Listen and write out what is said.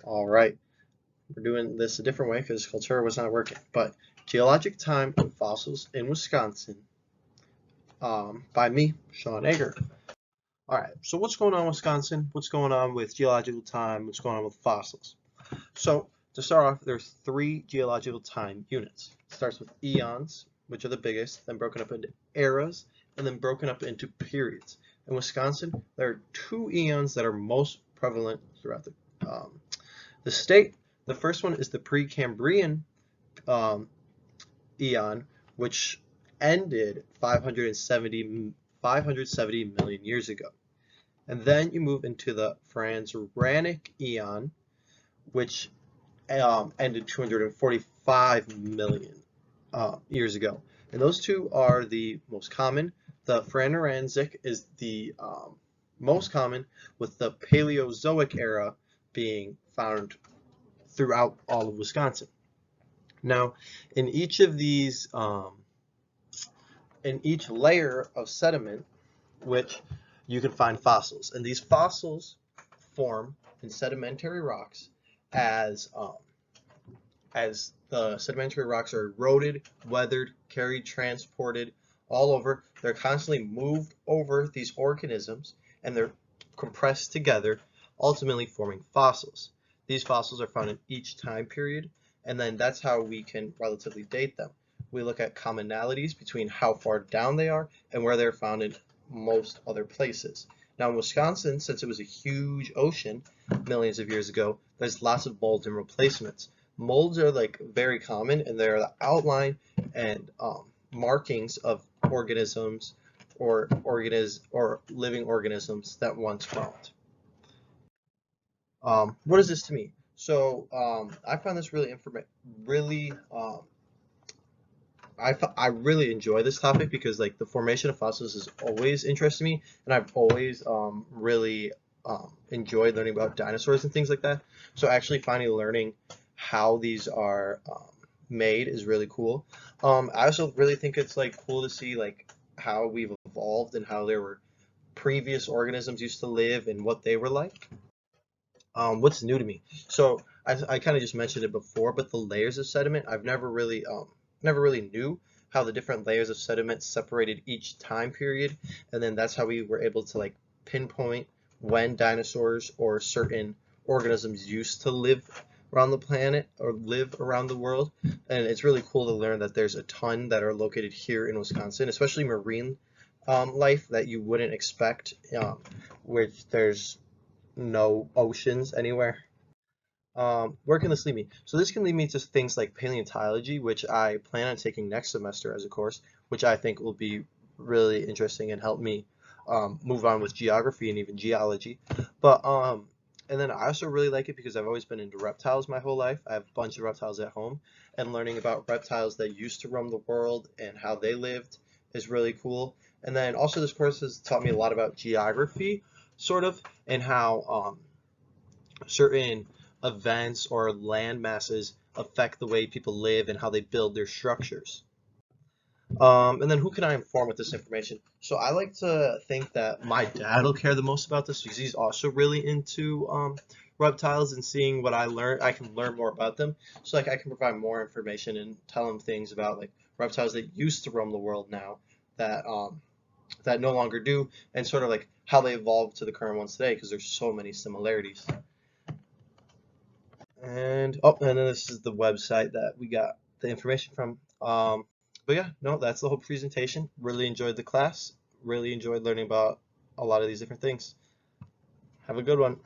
All right, we're doing this a different way because Cultura was not working. But Geologic Time and Fossils in Wisconsin by me, Sean Ager. All right, so what's going on in Wisconsin? What's going on with geological time? What's going on with fossils? So to start off, there's three geological time units. It starts with eons, which are the biggest, then broken up into eras, and then broken up into periods. In Wisconsin, there are two eons that are most prevalent throughout the state. The first one is the Precambrian um, eon, which ended 570 million years ago. And then you move into the Franzranic eon, which ended 245 million years ago. And those two are the most common. The Franzranic is the most common, with the Paleozoic era being found throughout all of Wisconsin. Now, in each of these, in each layer of sediment, which you can find fossils, and these fossils form in sedimentary rocks as the sedimentary rocks are eroded, weathered, carried, transported all over. They're constantly moved over these organisms, and they're compressed together, ultimately forming fossils. These fossils are found in each time period, and then that's how we can relatively date them. We look at commonalities between how far down they are and where they're found in most other places. Now in Wisconsin, since it was a huge ocean millions of years ago, there's lots of mold and replacements. Molds are like very common, and they're the outline and markings of organisms or living organisms that once roamed. What is this to me? So I find this really I really enjoy this topic because like the formation of fossils has always interested me, and I've always really enjoyed learning about dinosaurs and things like that. So actually finally learning how these are made is really cool. I also really think it's like cool to see like how we've evolved and how there were previous organisms used to live and what they were like. What's new to me? So I kind of just mentioned it before, but the layers of sediment, I've never really knew how the different layers of sediment separated each time period, and then that's how we were able to like pinpoint when dinosaurs or certain organisms used to live around the planet or live around the world. And it's really cool to learn that there's a ton that are located here in Wisconsin, especially marine life that you wouldn't expect, which there's no oceans anywhere. Where can this lead me? So this can lead me to things like paleontology, which I plan on taking next semester as a course, which I think will be really interesting and help me move on with geography and even geology. But and then I also really like it because I've always been into reptiles my whole life. I have a bunch of reptiles at home, and learning about reptiles that used to roam the world and how they lived is really cool. And then also this course has taught me a lot about geography, sort of, and how certain events or land masses affect the way people live and how they build their structures. And then who can I inform with this information? So I like to think that my dad will care the most about this because he's also really into reptiles, and seeing what I learn, I can learn more about them. So like I can provide more information and tell him things about like reptiles that used to roam the world now that that no longer do, and sort of like how they evolved to the current ones today because there's so many similarities. And then this is the website that we got the information from. But yeah, no, that's the whole presentation. Really enjoyed the class. Really enjoyed learning about a lot of these different things. Have a good one.